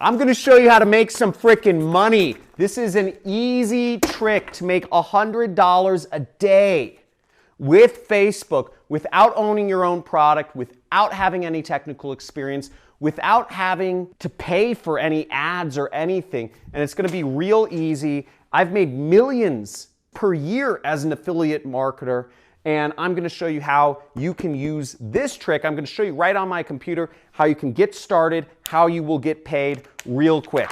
I'm going to show you how to make some freaking money. This is an easy trick to make $100 a day with Facebook without owning your own product, without having any technical experience, without having to pay for any ads or anything. And it's going to be real easy. I've made millions per year as an affiliate marketer. And I'm going to show you how you can use this trick. I'm going to show you right on my computer how you can get started, how you will get paid real quick.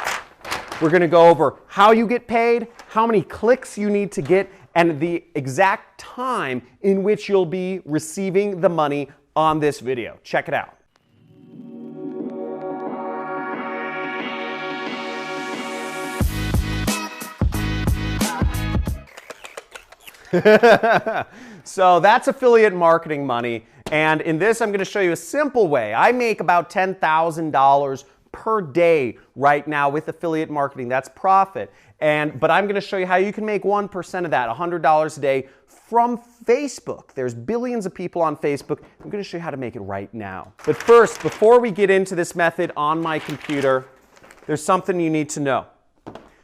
We're going to go over how you get paid, how many clicks you need to get, and the exact time in which you'll be receiving the money on this video. Check it out. So that's affiliate marketing money, and in this I'm going to show you a simple way. I make about $10,000 per day right now with affiliate marketing. That's profit. But I'm going to show you how you can make 1% of that, $100 a day from Facebook. There's billions of people on Facebook. I'm going to show you how to make it right now. But first, before we get into this method on my computer, there's something you need to know.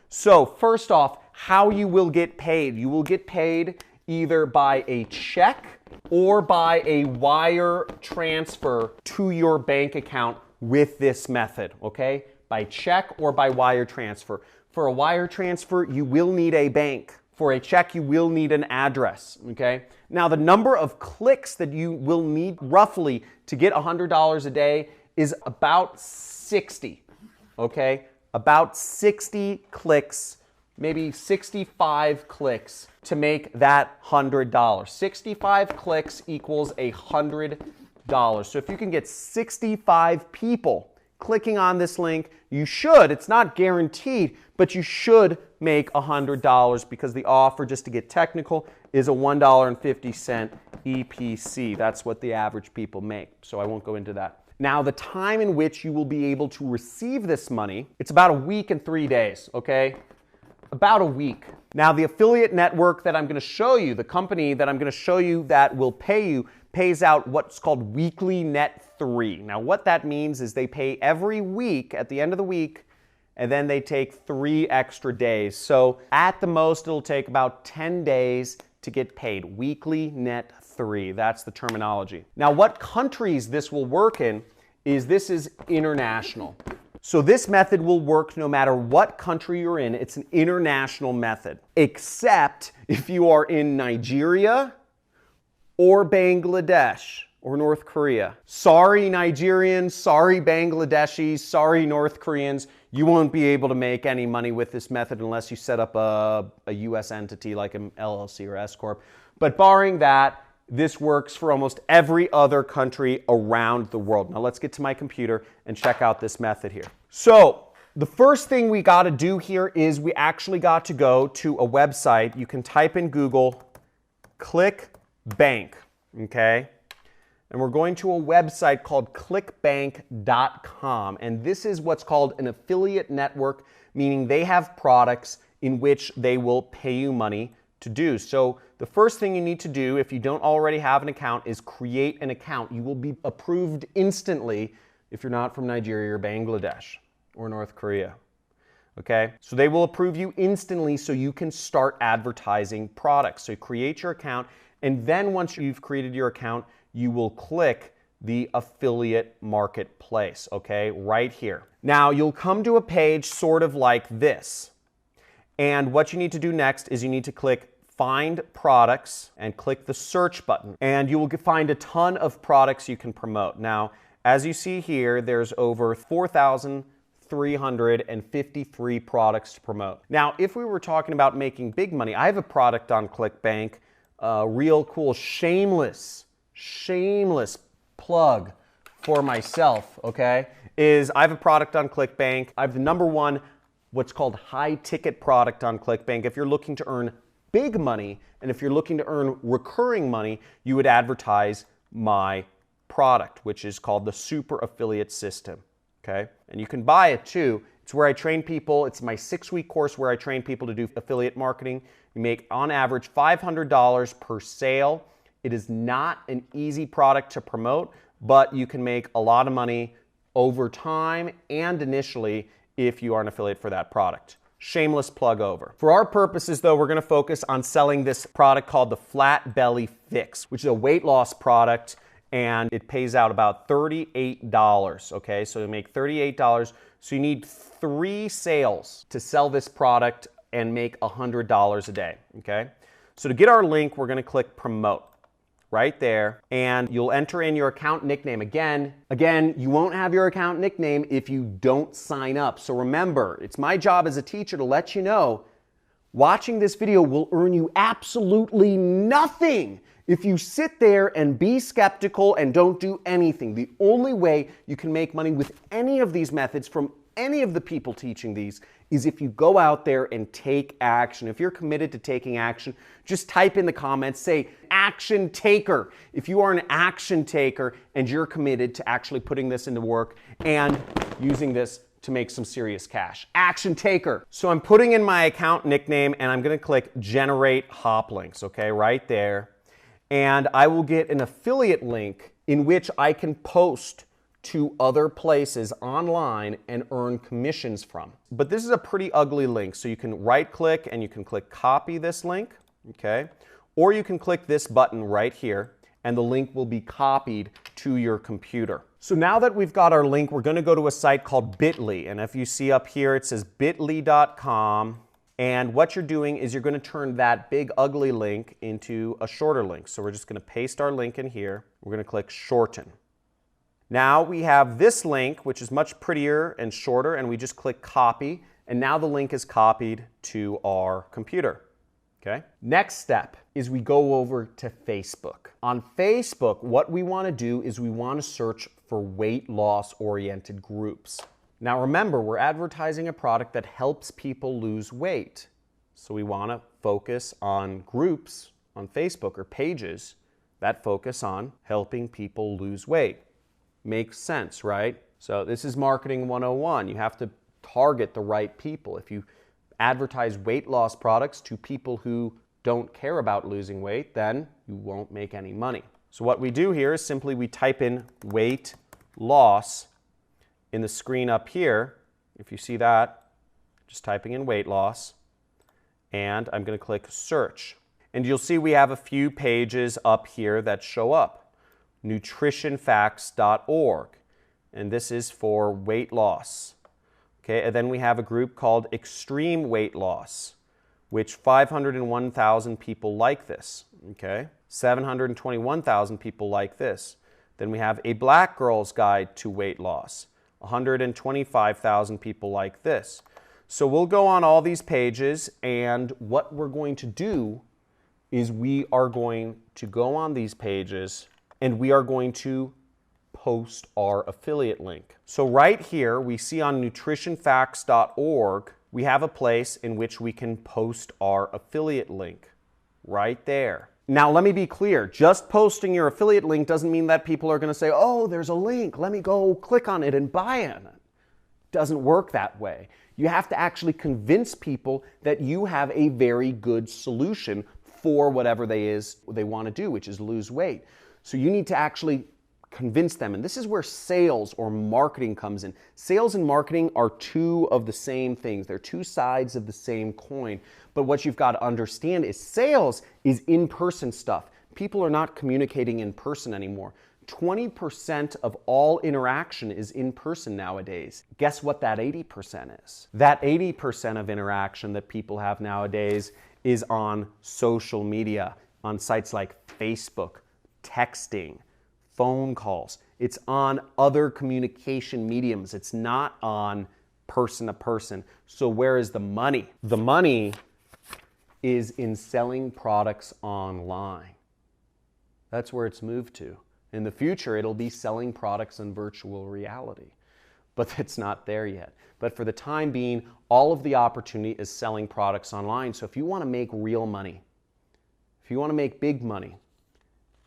So first off, how you will get paid. You will get paid either by a check or by a wire transfer to your bank account with this method, okay? By check or by wire transfer. For a wire transfer, you will need a bank. For a check, you will need an address, okay? Now, the number of clicks that you will need roughly to get $100 a day is about 60, okay? About 60 clicks, maybe 65 clicks to make that $100. 65 clicks equals $100. So if you can get 65 people clicking on this link, you should, it's not guaranteed, but you should make $100 because the offer, just to get technical, is a $1.50 EPC. That's what the average people make, so I won't go into that. Now, the time in which you will be able to receive this money, it's about a week and 3 days, okay? About a week. Now, the affiliate network that I'm going to show you, the company that I'm going to show you that will pay you, pays out what's called weekly net 3. Now, what that means is they pay every week at the end of the week, and then they take 3 extra days. So at the most, it'll take about 10 days to get paid. Weekly net 3. That's the terminology. Now, what countries this will work in is this is international. So this method will work no matter what country you're in. It's an international method, except if you are in Nigeria or Bangladesh or North Korea. Sorry, Nigerians, sorry, Bangladeshis, sorry, North Koreans. You won't be able to make any money with this method unless you set up a US entity like an LLC or S Corp. But barring that, this works for almost every other country around the world. Now let's get to my computer and check out this method here. So the first thing we got to do here is we actually got to go to a website. You can type in Google, ClickBank, okay? And we're going to a website called clickbank.com. And this is what's called an affiliate network, meaning they have products in which they will pay you money to do. So the first thing you need to do if you don't already have an account is create an account. You will be approved instantly if you're not from Nigeria or Bangladesh or North Korea. Okay? So they will approve you instantly so you can start advertising products. So you create your account, and then once you've created your account, you will click the affiliate marketplace, okay? Right here. Now you'll come to a page sort of like this. And what you need to do next is you need to click Find Products and click the search button. And you will find a ton of products you can promote. Now, as you see here, there's over 4,353 products to promote. Now, if we were talking about making big money, I have a product on ClickBank, real cool, shameless plug for myself, okay, is I have a product on ClickBank. I have the #1 what's called high ticket product on ClickBank. If you're looking to earn big money, and if you're looking to earn recurring money, you would advertise my product, which is called the Super Affiliate System, okay? And you can buy it too. It's where I train people. It's my 6-week course where I train people to do affiliate marketing. You make, on average, $500 per sale. It is not an easy product to promote, but you can make a lot of money over time and initially if you are an affiliate for that product. Shameless plug over. For our purposes though, we're gonna focus on selling this product called the Flat Belly Fix, which is a weight loss product, and it pays out about $38, okay? So you make $38, so you need 3 sales to sell this product and make $100 a day, okay? So to get our link, we're gonna click promote right there, and you'll enter in your account nickname. Again, you won't have your account nickname if you don't sign up. So remember, it's my job as a teacher to let you know, watching this video will earn you absolutely nothing if you sit there and be skeptical and don't do anything. The only way you can make money with any of these methods from any of the people teaching these is if you go out there and take action. If you're committed to taking action, just type in the comments, say action taker. If you are an action taker and you're committed to actually putting this into work and using this to make some serious cash. Action taker. So I'm putting in my account nickname and I'm gonna click generate hop links, okay, right there. And I will get an affiliate link in which I can post to other places online and earn commissions from. But this is a pretty ugly link, so you can right click and you can click copy this link, okay? Or you can click this button right here and the link will be copied to your computer. So now that we've got our link, we're gonna go to a site called Bitly, and if you see up here it says bit.ly.com, and what you're doing is you're gonna turn that big ugly link into a shorter link. So we're just gonna paste our link in here. We're gonna click shorten. Now we have this link, which is much prettier and shorter, and we just click copy, and now the link is copied to our computer, okay? Next step is we go over to Facebook. On Facebook, what we wanna do is we wanna search for weight loss oriented groups. Now remember, we're advertising a product that helps people lose weight. So we wanna focus on groups on Facebook or pages that focus on helping people lose weight. Makes sense, right? So this is marketing 101. You have to target the right people. If you advertise weight loss products to people who don't care about losing weight, then you won't make any money. So what we do here is simply we type in weight loss in the screen up here. If you see that, just typing in weight loss, and I'm going to click search. And you'll see we have a few pages up here that show up. nutritionfacts.org, and this is for weight loss. Okay, and then we have a group called Extreme Weight Loss, which 501,000 people like this. Okay, 721,000 people like this. Then we have A Black Girl's Guide to Weight Loss. 125,000 people like this. So we'll go on all these pages, and what we're going to do is we are going to go on these pages and we are going to post our affiliate link. So right here, we see on nutritionfacts.org, we have a place in which we can post our affiliate link right there. Now, let me be clear. Just posting your affiliate link doesn't mean that people are gonna say, oh, there's a link, let me go click on it and buy it. It doesn't work that way. You have to actually convince people that you have a very good solution for whatever they wanna do, which is lose weight. So you need to actually convince them. And this is where sales or marketing comes in. Sales and marketing are two of the same things. They're two sides of the same coin. But what you've got to understand is sales is in-person stuff. People are not communicating in person anymore. 20% of all interaction is in person nowadays. Guess what that 80% is? That 80% of interaction that people have nowadays is on social media, on sites like Facebook, texting, phone calls. It's on other communication mediums. It's not on person to person. So where is the money? The money is in selling products online. That's where it's moved to. In the future, it'll be selling products in virtual reality, but it's not there yet. But for the time being, all of the opportunity is selling products online. So if you want to make real money, if you want to make big money,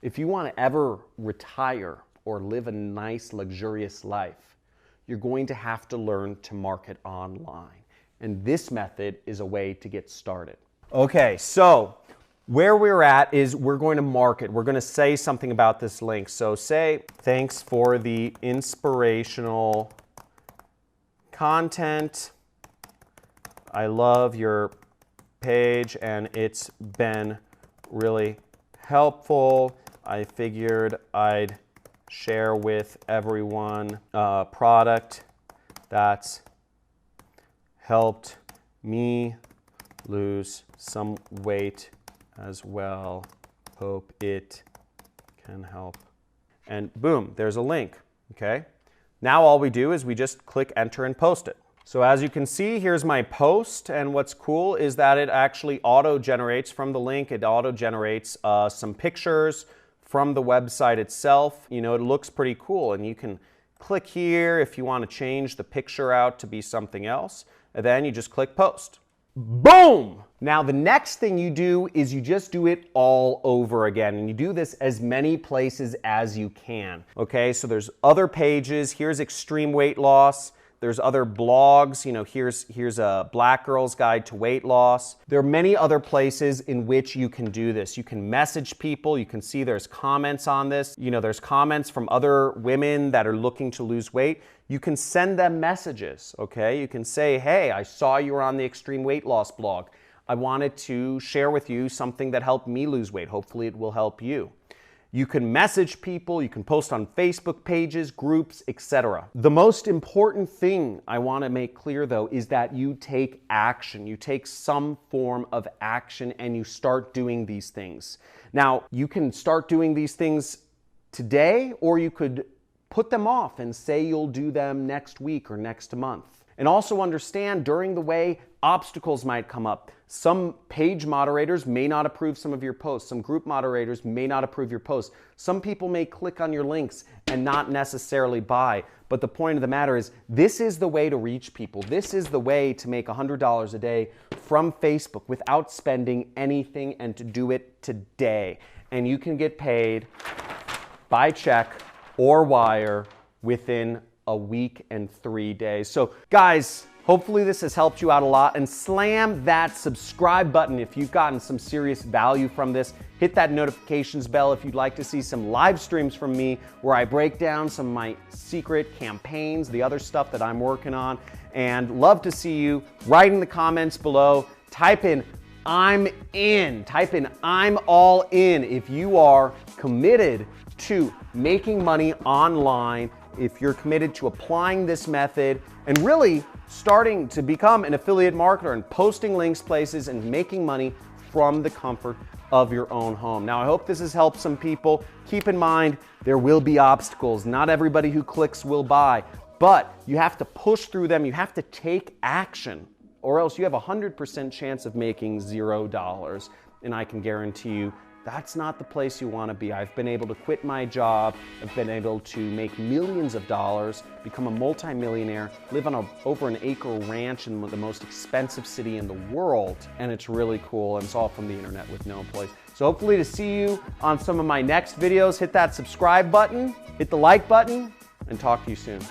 if you want to ever retire or live a nice, luxurious life, you're going to have to learn to market online. And this method is a way to get started. Okay, so where we're at is we're going to market. We're going to say something about this link. So say, thanks for the inspirational content. I love your page and it's been really helpful. I figured I'd share with everyone a product that's helped me lose some weight as well. Hope it can help. And boom, there's a link, okay? Now all we do is we just click enter and post it. So as you can see, here's my post, and what's cool is that it actually auto-generates from the link. It auto-generates some pictures from the website itself. You know, it looks pretty cool, and you can click here if you want to change the picture out to be something else, and then you just click post. Boom! Now the next thing you do is you just do it all over again, and you do this as many places as you can. Okay, so there's other pages. Here's extreme weight loss. There's other blogs, you know, here's a Black Girl's Guide to Weight Loss. There are many other places in which you can do this. You can message people. You can see there's comments on this. You know, there's comments from other women that are looking to lose weight. You can send them messages, okay? You can say, hey, I saw you were on the Extreme Weight Loss blog. I wanted to share with you something that helped me lose weight. Hopefully it will help you. You can message people, you can post on Facebook pages, groups, etc. The most important thing I want to make clear though is that you take action. You take some form of action and you start doing these things. Now, you can start doing these things today, or you could put them off and say you'll do them next week or next month. And also understand during the way, obstacles might come up. Some page moderators may not approve some of your posts. Some group moderators may not approve your posts. Some people may click on your links and not necessarily buy. But the point of the matter is, this is the way to reach people. This is the way to make $100 a day from Facebook without spending anything, and to do it today. And you can get paid by check or wire within a week and 3 days. So guys, hopefully this has helped you out a lot, and slam that subscribe button if you've gotten some serious value from this. Hit that notifications bell if you'd like to see some live streams from me where I break down some of my secret campaigns, the other stuff that I'm working on, and love to see you. Write in the comments below, type in I'm in, type in I'm all in if you are committed to making money online, if you're committed to applying this method and really starting to become an affiliate marketer and posting links places and making money from the comfort of your own home. Now, I hope this has helped some people. Keep in mind, there will be obstacles. Not everybody who clicks will buy, but you have to push through them. You have to take action, or else you have a 100% chance of making $0. And I can guarantee you, that's not the place you want to be. I've been able to quit my job. I've been able to make millions of dollars, become a multimillionaire, live on over an acre ranch in the most expensive city in the world. And it's really cool. And it's all from the internet with no employees. So hopefully to see you on some of my next videos. Hit that subscribe button, hit the like button, and talk to you soon.